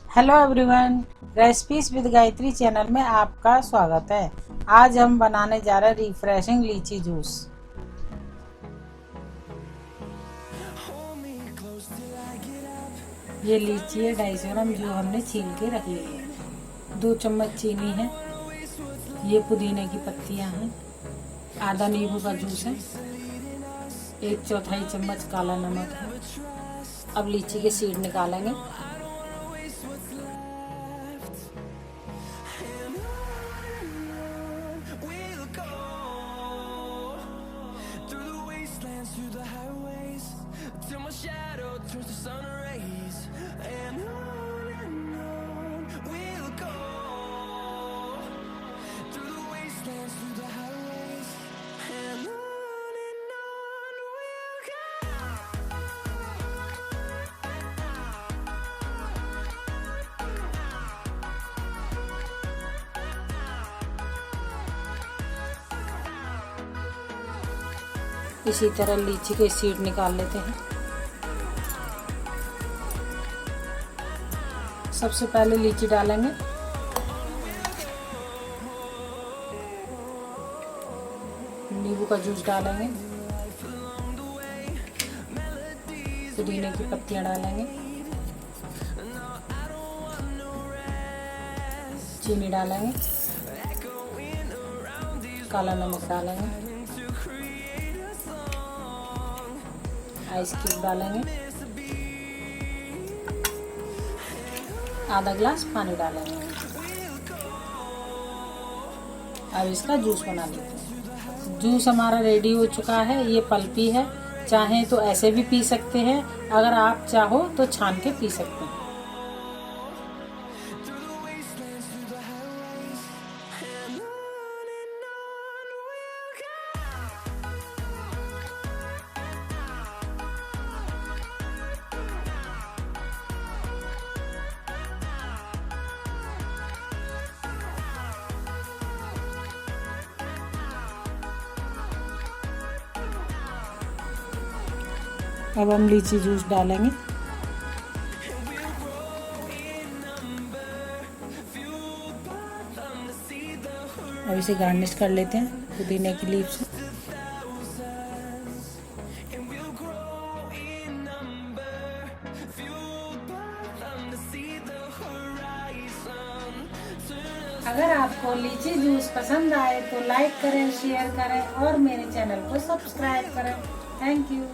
Hello everyone, recipes with Gayatri channel में आपका स्वागत है। आज हम बनाने जा रहे हैं रिफ्रेशिंग लीची जूस। ये लीची है 250 ग्राम जो हमने छील के रख ली है। 2 चम्मच चीनी है, ये पुदीने की पत्तियां हैं, आधा नींबू का जूस है, 1/4 चम्मच काला नमक है। अब लीची के सीड निकालेंगे। इसी तरह लीची के सीड निकाल लेते हैं। सबसे पहले लीची डालेंगे, नींबू का जूस डालेंगे, पुदीने की पत्तियां डालेंगे, चीनी डालेंगे, काला नमक डालेंगे, आइस क्यूब डालेंगे, आधा ग्लास पानी डालेंगे। अब इसका जूस बना लेते हैं। जूस हमारा रेडी हो चुका है। ये पल्पी है, चाहें तो ऐसे भी पी सकते हैं, अगर आप चाहो तो छान के पी सकते हैं। अब हम लीची जूस डालेंगे। अब इसे गार्निश कर लेते हैं पुदीने की लीफ से। अगर आपको लीची जूस पसंद आए तो लाइक करें, शेयर करें और मेरे चैनल को सब्सक्राइब करें। Thank you.